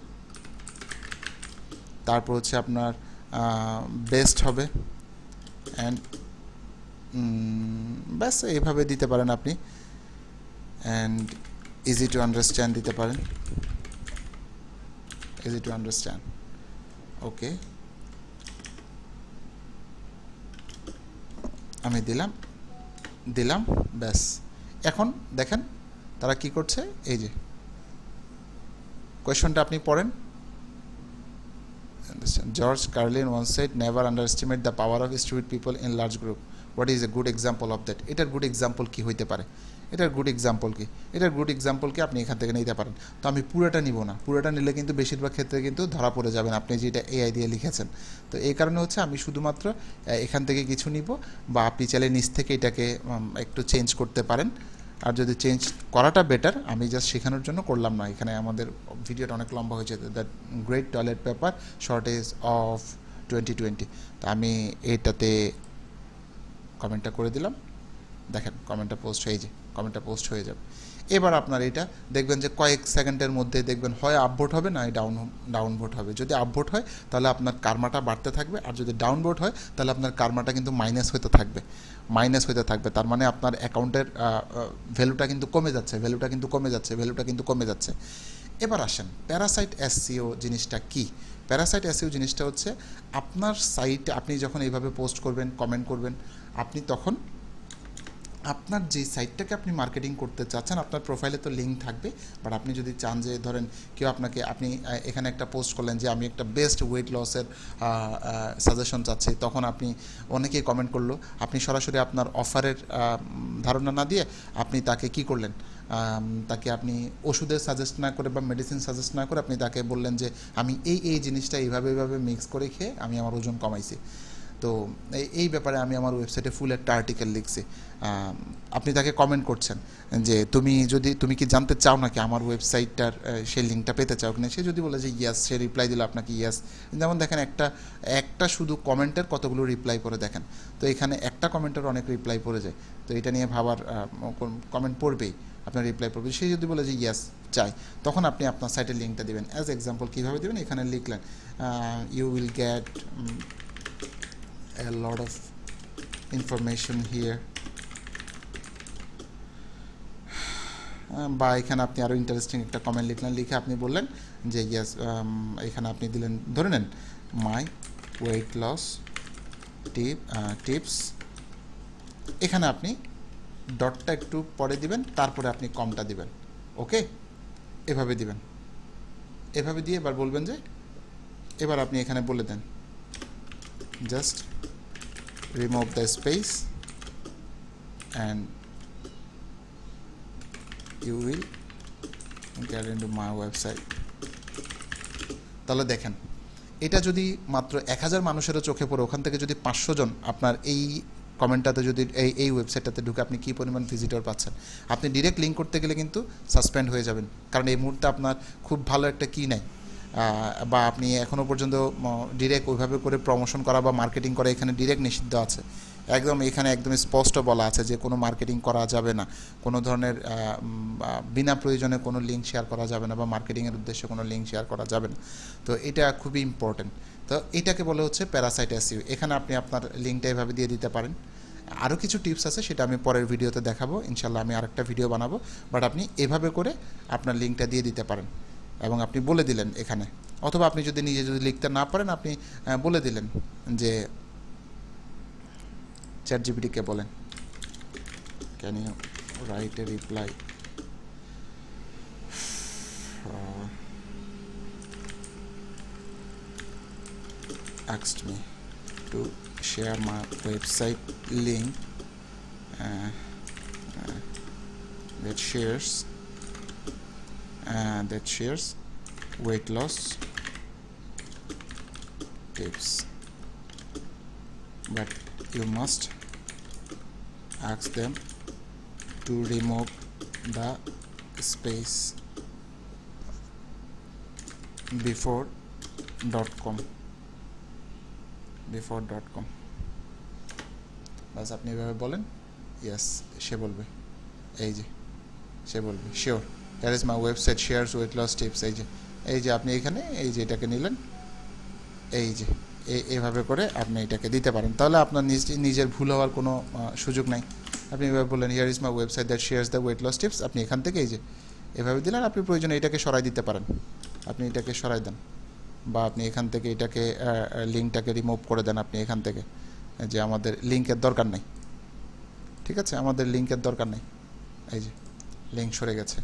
তারপর হচ্ছে আপনার বেস্ট হবে, অ্যান্ড ব্যাস এইভাবে দিতে পারেন আপনি। অ্যান্ড ইজি টু আন্ডারস্ট্যান্ড দিতে পারেন, ইজি টু আন্ডারস্ট্যান্ড। ওকে, আমি দিলাম ব্যাস। এখন দেখেন তারা কি করছে, এই যে কোয়েশনটা আপনি পড়েন। George Carlin once said, never underestimate the power of stupid people in large group. What is a good example of that? এটার গুড এক্সাম্পল কি হইতে পারে, এটার গুড এক্সাম্পল কি, এটার গুড এক্সাম্পল কি আপনি এখান থেকে নিতে পারেন। তো আমি পুরোটা নিব না, পুরোটা নিলে কিন্তু বেশিরভাগ ক্ষেত্রে কিন্তু ধরা পড়ে যাবেন আপনি যেটা এআই দিয়ে লিখেছেন। তো এই কারণে হচ্ছে আমি শুধুমাত্র এখান থেকে কিছু নিব, বা আপনি চাইলে নিচ থেকে এটাকে একটু চেঞ্জ করতে পারেন। আর যদি চেঞ্জ করাটা বেটার, আমি জাস্ট শেখানোর জন্য করলাম না, এখানে আমাদের ভিডিওটা অনেক লম্বা হয়েছে। That great toilet paper shortage of 2020। তা আমি এটাতে কমেন্টটা করে দিলাম, দেখেন কমেন্টটা পোস্ট হয়ে যায়, কমেন্টটা পোস্ট হয়ে যাবে। এবার আপনার এটা দেখবেন যে কয়েক সেকেন্ডের মধ্যে দেখবেন হয় আপভোট হবে, না ডাউনভোট হবে। যদি আপভোট হয় তাহলে আপনার কার্মাটা বাড়তে থাকবে, আর যদি ডাউনভোট হয় তাহলে আপনার কার্মাটা কিন্তু মাইনাস হতে থাকবে। তার মানে আপনার অ্যাকাউন্টের ভ্যালুটা কিন্তু কমে যাচ্ছে। এবার আসেন প্যারাসাইট এসইও জিনিসটা কি। প্যারাসাইট এসইও জিনিসটা হচ্ছে আপনার সাইটে আপনি যখন এইভাবে পোস্ট করবেন, কমেন্ট করবেন, আপনি তখন আপনার যে সাইটটাকে আপনি মার্কেটিং করতে চাচ্ছেন, আপনার প্রোফাইলে তো লিঙ্ক থাকবে, বাট আপনি যদি চান যে ধরেন কেউ আপনি এখানে একটা পোস্ট করলেন যে আমি একটা বেস্ট ওয়েট লসের সাজেশন চাচ্ছি, তখন আপনি অনেকেই কমেন্ট করলো, আপনি সরাসরি আপনার অফারের ধারণা না দিয়ে আপনি তাকে কি করলেন, তাকে আপনি ওষুধের সাজেস্ট না করে বা মেডিসিন সাজেস্ট না করে আপনি তাকে বললেন যে আমি এই জিনিসটা এইভাবে মিক্স করে খেয়ে আমি আমার ওজন কমাইছি। তো এই ব্যাপারে আমি আমার ওয়েবসাইটে ফুল একটা আর্টিকেল লিখছি। আপনি তাকে কমেন্ট করছেন যে তুমি কি জানতে চাও নাকি আমার ওয়েবসাইটটার সেই লিঙ্কটা পেতে চাও কিনা। সে যদি বলে যে ইয়াস, সে রিপ্লাই দিল আপনাকে ইয়াস। যেমন দেখেন একটা শুধু কমেন্টের কতগুলো রিপ্লাই পড়ে দেখেন। তো এখানে একটা কমেন্টের অনেক রিপ্লাই পড়ে যায়। তো এটা নিয়ে ভাবার, কমেন্ট পড়বেই, আপনার রিপ্লাই পড়বে। সে যদি বলে যে ইয়াস চাই, তখন আপনি আপনার সাইটের লিঙ্কটা দেবেন। অ্যাজ এক্সাম্পল কীভাবে দেবেন, এখানে লিখলেন you will get a lot of information here, বা এখানে আপনি আরও ইন্টারেস্টিং একটা কমেন্ট লিখলেন, লিখে আপনি বললেন যে ইয়েস, এখানে আপনি দিলেন, ধরে নেন মাই ওয়েট লস টিপস। এখানে আপনি ডটটা একটু পরে দিবেন, তারপরে আপনি কমটা দিবেন। ওকে, এভাবে দিবেন, এভাবে দিয়ে এবার বলবেন যে, এবার আপনি এখানে বলে দেন just remove the space and you will get into my website. তাহলে দেখেন, এটা যদি মাত্র 1000 মানুষেরও চোখে পড়ে, ওখান থেকে যদি 500 জন আপনার এই কমেন্টটাতে যদি এই ওয়েবসাইটটাতে ঢুকে আপনি কী পরিমাণ ভিজিটর পাচ্ছেন। আপনি ডিরেক্ট লিঙ্ক করতে গেলে কিন্তু সাসপেন্ড হয়ে যাবেন, কারণ এই মুহূর্তে আপনার খুব ভালো একটা কি নাই, বা আপনি এখনও পর্যন্ত ডিরেক্ট ওইভাবে করে প্রমোশন করা বা মার্কেটিং করা এখানে ডিরেক্ট নিষিদ্ধ আছে। একদম এখানে একদম স্পষ্ট বলা আছে যে কোনো মার্কেটিং করা যাবে না, কোনো ধরনের বিনা প্রয়োজনে কোনো লিঙ্ক শেয়ার করা যাবে না, বা মার্কেটিংয়ের উদ্দেশ্যে কোনো লিঙ্ক শেয়ার করা যাবে না। তো এটা খুবই ইম্পর্টেন্ট। তো এটাকে বলে হচ্ছে প্যারাসাইট এসইও। এখানে আপনি আপনার লিঙ্কটা এভাবে দিয়ে দিতে পারেন। আরও কিছু টিপস আছে, সেটা আমি পরের ভিডিওতে দেখাবো ইনশাল্লাহ, আমি আরেকটা ভিডিও বানাবো। বাট আপনি এভাবে করে আপনার লিঙ্কটা দিয়ে দিতে পারেন এবং আপনি বলে দিলেন এখানে, অথবা আপনি যদি নিজে যদি লিখতে না পারেন আপনি বলে দিলেন যে ChatGPT-কে বলেন, can you write a reply asked me to share my website link that shares weight loss tips, but you must ask them to remove the space before.com বাস আপনি এভাবে বলেন, ইয়েস সে বলবে, এই যে সে বলবে sure that is my website shares weight loss tips. এই যে আপনি এখানে এই যে এটাকে নিলেন, এই যে এইভাবে করে আপনি এটাকে দিতে পারেন, তাহলে আপনার নিজের ভুল হওয়ার কোনো সুযোগ নাই। আপনি এভাবে বললেন here is my website that shares the weight loss tips, আপনি এখান থেকে এই যে এভাবে দিলেন। আপনি প্রয়োজনে এটাকে সরাই দিতে পারেন, আপনি এটাকে সরাই দেন, বা আপনি এখান থেকে এটাকে লিঙ্কটাকে রিমুভ করে দেন। আপনি এখান থেকে যে আমাদের লিঙ্কের দরকার নেই, ঠিক আছে, আমাদের লিঙ্কের দরকার নেই, এই যে লিঙ্ক সরে গেছে,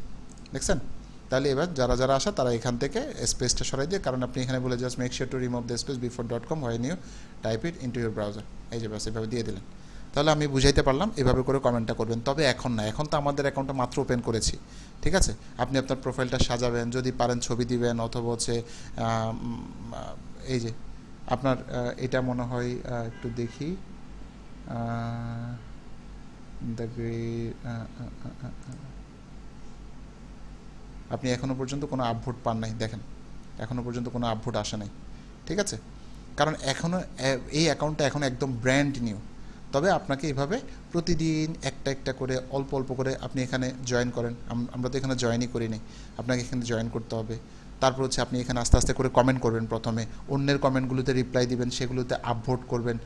দেখছেন। তাহলে এবার যারা যারা আসা তারা এখান থেকে স্পেসটা সরাই দিয়ে, কারণ আপনি এখানে বলে just make sure to remove the space before.com when you type it into your browser, এই যে বাস এভাবে দিয়ে দিলেন। তাহলে আমি বুঝাইতে পারলাম এভাবে করে কমেন্টটা করবেন। তবে এখন না, এখন তো আমাদের অ্যাকাউন্টটা মাত্র ওপেন করেছি, ঠিক আছে। আপনি আপনার প্রোফাইলটা সাজাবেন, যদি পারেন ছবি দিবেন, অথবা হচ্ছে এই যে আপনার এটা মনে হয় একটু দেখি আপনি এখনও পর্যন্ত কোনো আপভোট পান নাই, দেখেন এখনও পর্যন্ত কোনো আপভোট আসে নাই, ঠিক আছে, কারণ এখনও এই অ্যাকাউন্টটা এখন একদম ব্র্যান্ড নিউ। তবে আপনাকে এভাবে প্রতিদিন একটা একটা করে অল্প অল্প করে আপনি এখানে জয়েন করেন। আমরা তো এখানে জয়েনই করি নি, আপনাকে এখানে জয়েন করতে হবে। তারপর হচ্ছে আপনি এখানে আস্তে আস্তে করে কমেন্ট করবেন, প্রথমে অন্যের কমেন্টগুলোতে রিপ্লাই দিবেন, সেগুলোতে আপভোট করবেন।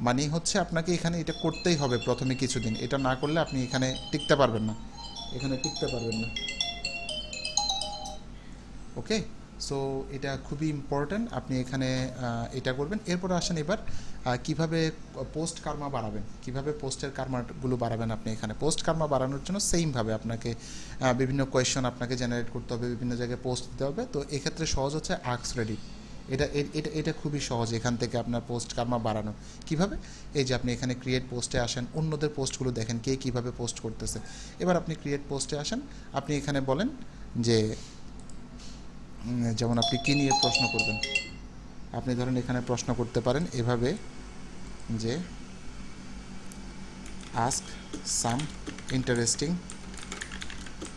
মানে হচ্ছে আপনাকে এখানে এটা করতেই হবে প্রথমে কিছুদিন, এটা না করলে আপনি এখানে টিকতে পারবেন না, এখানে টিকতে পারবেন না। ওকে, সো এটা খুবই ইম্পর্ট্যান্ট, আপনি এখানে এটা করবেন। এরপর আসেন এবার কিভাবে পোস্ট কার্মা বাড়াবেন, কিভাবে পোস্টের কার্মাগুলো বাড়াবেন। আপনি এখানে পোস্ট কার্মা বাড়ানোর জন্য সেমভাবে আপনাকে বিভিন্ন কোয়েশ্চন আপনাকে জেনারেট করতে হবে, বিভিন্ন জায়গায় পোস্ট দিতে হবে। তো এক্ষেত্রে সহজ হচ্ছে আস্ক রেডিট, এটা খুবই সহজ এখান থেকে আপনার পোস্ট কার্মা বাড়ানো। কিভাবে, এই যে আপনি এখানে ক্রিয়েট পোস্টে আসেন, অন্যদের পোস্টগুলো দেখেন কে কীভাবে পোস্ট করতেছে। এবার আপনি ক্রিয়েট পোস্টে আসেন, আপনি এখানে বলেন যে যেমন আপনি কী নিয়ে প্রশ্ন করবেন, আপনি ধরেন এখানে প্রশ্ন করতে পারেন এভাবে যে ask some interesting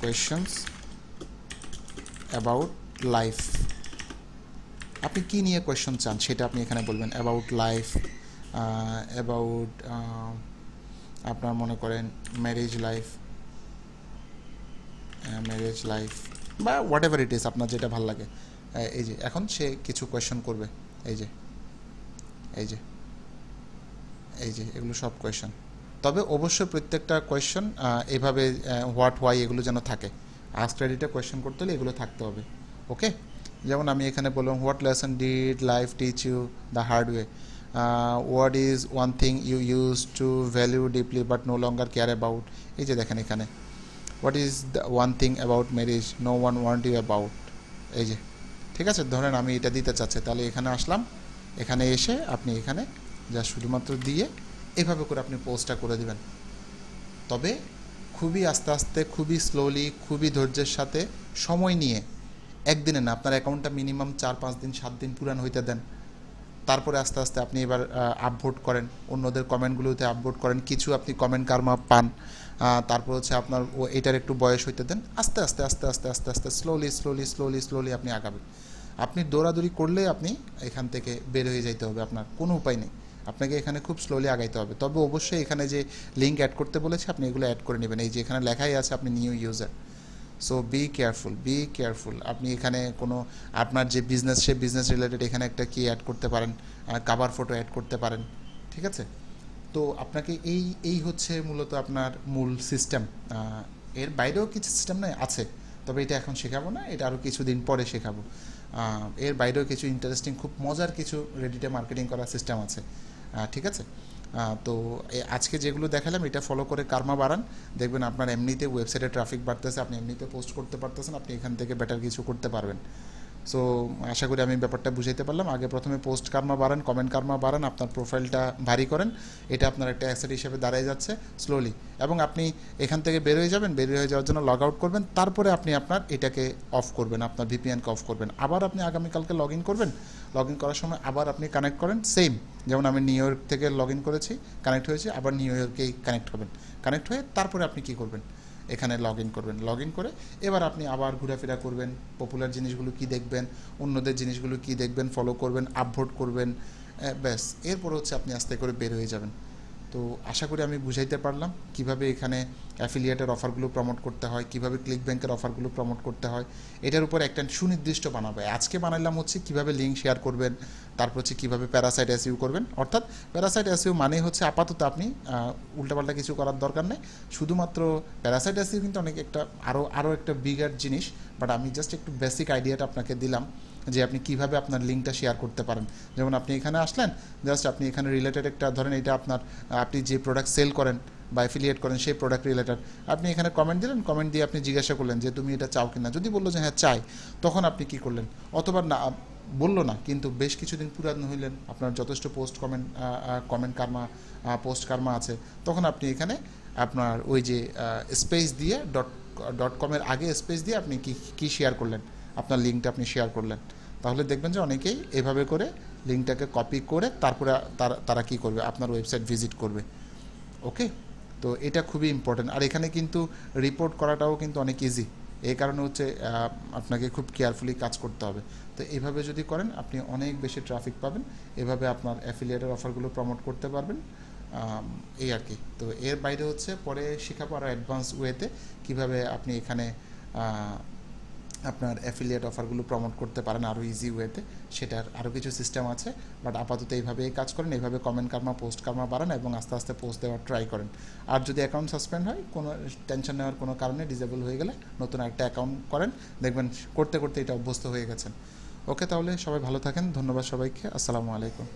questions about life. আপনি কী নিয়ে কোয়েশ্চন চান সেটা আপনি এখানে বলবেন, অ্যাবাউট লাইফ, অ্যাবাউট আপনার মনে করেন ম্যারেজ লাইফ বা হোয়াট এভার ইট ইজ, আপনার যেটা ভালো লাগে। এই যে এখন সে কিছু কোয়েশ্চন করবে, এই যে এগুলো সব কোয়েশ্চন। তবে অবশ্যই প্রত্যেকটা কোয়েশ্চন এভাবে হোয়াট হোয়াই এগুলো যেন থাকে। আস্ক রেডিটে কোয়েশ্চন করতে হলে এগুলো থাকতে হবে। ওকে, যেমন আমি এখানে বললাম what lesson did life teach you the hard way, what is one thing you use to value deeply but no longer care about. এই যে দেখেন এখানে what is the one thing about marriage no one want you about. এই যে ঠিক আছে, ধরেন আমি এটা দিতে চাচ্ছি, তাহলে এখানে আসলাম, এখানে এসে আপনি এখানে যা শুধুমাত্র দিয়ে এভাবে করে আপনি পোস্টটা করে দিবেন। তবে খুবই আস্তে আস্তে, খুবই স্লোলি, খুবই ধৈর্যের সাথে, সময় নিয়ে, একদিনে না, আপনার অ্যাকাউন্টটা মিনিমাম 4-5 দিন 7 দিন পুরান হইতে দেন। তারপরে আস্তে আস্তে আপনি এবার আপভোট করেন, অন্যদের কমেন্টগুলোতে আপভোট করেন, কিছু আপনি কমেন্ট কার্মা পান। তারপর হচ্ছে আপনার এটার একটু বয়স হইতে দেন, আস্তে আস্তে আস্তে আস্তে আস্তে আস্তে স্লোলি স্লোলি স্লোলি স্লোলি আপনি আগাবেন। আপনি দৌড়াদৌড়ি করলে আপনি এখান থেকে বের হয়ে যাইতে হবে, আপনার কোনো উপায় নেই, আপনাকে এখানে খুব স্লোলি আগাইতে হবে। তবে অবশ্যই এখানে যে লিঙ্ক অ্যাড করতে বলেছে আপনি এগুলো অ্যাড করে নেবেন, এই যে এখানে লেখাই আছে আপনি new user. So be careful, be careful. আপনি এখানে কোনো আপনার যে বিজনেস, সে বিজনেস রিলেটেড এখানে একটা কি অ্যাড করতে পারেন, কাভার ফটো অ্যাড করতে পারেন, ঠিক আছে। তো আপনাকে এই হচ্ছে মূলত আপনার মূল সিস্টেম। এর বাইরেও কিছু সিস্টেম নয় আছে, তবে এটা এখন শেখাবো না, এটা আরও কিছুদিন পরে শেখাবো। এর বাইরেও কিছু ইন্টারেস্টিং খুব মজার কিছু রেডিটে মার্কেটিং করার সিস্টেম আছে, ঠিক আছে। তো আজকে যেগুলো দেখালাম এটা ফলো করে কার্মা বাড়ান, দেখবেন আপনার এমনিতে ওয়েবসাইটে ট্রাফিক বাড়তেছে, আপনি এমনিতে পোস্ট করতে পারতেছেন, আপনি এখান থেকে বেটার কিছু করতে পারবেন। সো আশা করি আমি ব্যাপারটা বুঝাইতে পারলাম। আগে প্রথমে পোস্ট কার্মা বাড়ান, কমেন্ট কার্মা বাড়ান, আপনার প্রোফাইলটা ভারী করেন, এটা আপনার একটা অ্যাসেট হিসেবে দাঁড়ায় যাচ্ছে স্লোলি। এবং আপনি এখান থেকে বের হয়ে যাবেন, বের হয়ে যাওয়ার জন্য লগ আউট করবেন, তারপরে আপনি আপনার এটাকে অফ করবেন, আপনার ভিপিএনকে অফ করবেন, আবার আপনি আগামীকালকে লগ ইন করবেন। লগ ইন করার সময় আবার আপনি কানেক্ট করেন, সেম যেমন আমি নিউ ইয়র্ক থেকে লগ ইন করেছি, কানেক্ট হয়েছে, আবার নিউ ইয়র্কেই কানেক্ট হবেন। কানেক্ট হয়ে তারপরে আপনি কী করবেন, এখানে লগ ইন করবেন। লগ ইন করে এবার আপনি আবার ঘোরাফেরা করবেন, পপুলার জিনিসগুলো কি দেখবেন, অন্যদের জিনিসগুলো কি দেখবেন, ফলো করবেন, আপভোট করবেন, ব্যাস। এরপর হচ্ছে আপনি আস্তে করে বের হয়ে যাবেন। তো আশা করি আমি বুঝাইতে পারলাম কিভাবে এখানে অ্যাফিলিয়েটের অফারগুলো প্রমোট করতে হয়, কিভাবে ক্লিক ব্যাংকের অফারগুলো প্রমোট করতে হয়, এটার উপর একটা সুনির্দিষ্ট বানাবো। আজকে বানাইলাম হচ্ছে কিভাবে লিঙ্ক শেয়ার করবেন, তারপর হচ্ছে কীভাবে প্যারাসাইট এসইউ করবেন। অর্থাৎ প্যারাসাইট এসইউ মানে হচ্ছে আপাতত আপনি উল্টাপাল্টা কিছু করার দরকার নেই, শুধুমাত্র প্যারাসাইট এসইউ কিন্তু অনেক একটা আরও একটা বিগার জিনিস, বাট আমি জাস্ট একটু বেসিক আইডিয়াটা আপনাকে দিলাম যে আপনি কিভাবে আপনার লিঙ্কটা শেয়ার করতে পারেন। যেমন আপনি এখানে আসলেন, জাস্ট আপনি এখানে রিলেটেড একটা ধরেন, এটা আপনার আপনি যে প্রোডাক্ট সেল করেন বা অ্যাফিলিয়েট করেন সেই প্রোডাক্ট রিলেটেড, আপনি এখানে কমেন্ট দিলেন, কমেন্ট দিয়ে আপনি জিজ্ঞাসা করলেন যে তুমি এটা চাও কিনা, যদি বললো যে হ্যাঁ চাই, তখন আপনি কি করলেন, অথবা না বললো না কিন্তু বেশ কিছুদিন পুরানো হইলেন, আপনার যথেষ্ট কমেন্ট কার্মা পোস্ট কার্মা আছে, তখন আপনি এখানে আপনার ওই যে স্পেস দিয়ে .com-এর আগে স্পেস দিয়ে আপনি কি শেয়ার করলেন, আপনার লিঙ্কটা আপনি শেয়ার করলেন, তাহলে দেখবেন যে অনেকেই এভাবে করে লিঙ্কটাকে কপি করে তারপরে তারা কি করবে, আপনার ওয়েবসাইট ভিজিট করবে। ওকে, তো এটা খুবই ইম্পর্টেন্ট। আর এখানে কিন্তু রিপোর্ট করাটাও কিন্তু অনেক ইজি, এই কারণে হচ্ছে আপনাকে খুব কেয়ারফুলি কাজ করতে হবে। তো এইভাবে যদি করেন আপনি অনেক বেশি ট্রাফিক পাবেন, এভাবে আপনার অ্যাফিলিয়েটের অফারগুলো প্রমোট করতে পারবেন, এই আর কি। তো এর বাইরে হচ্ছে পরে শেখাবো আরও অ্যাডভান্স ওয়েতে কীভাবে আপনি এখানে আপনার অ্যাফিলিয়েট অফারগুলো প্রমোট করতে পারেন আরও ইজি ওয়েতে, সেটার আরও কিছু সিস্টেম আছে। বাট আপাতত এইভাবেই কাজ করেন, এইভাবে কমেন্ট কার্মা পোস্ট কার্মা বাড়ান এবং আস্তে আস্তে পোস্ট দেওয়ার ট্রাই করেন। আর যদি অ্যাকাউন্ট সাসপেন্ড হয়, কোনো টেনশন নেওয়ার কোনো কারণে, ডিসেবল হয়ে গেলে নতুন একটা অ্যাকাউন্ট করেন, দেখবেন করতে করতে এটা অভ্যস্ত হয়ে গেছেন। ওকে, তাহলে সবাই ভালো থাকেন, ধন্যবাদ সবাইকে, আসসালামু আলাইকুম।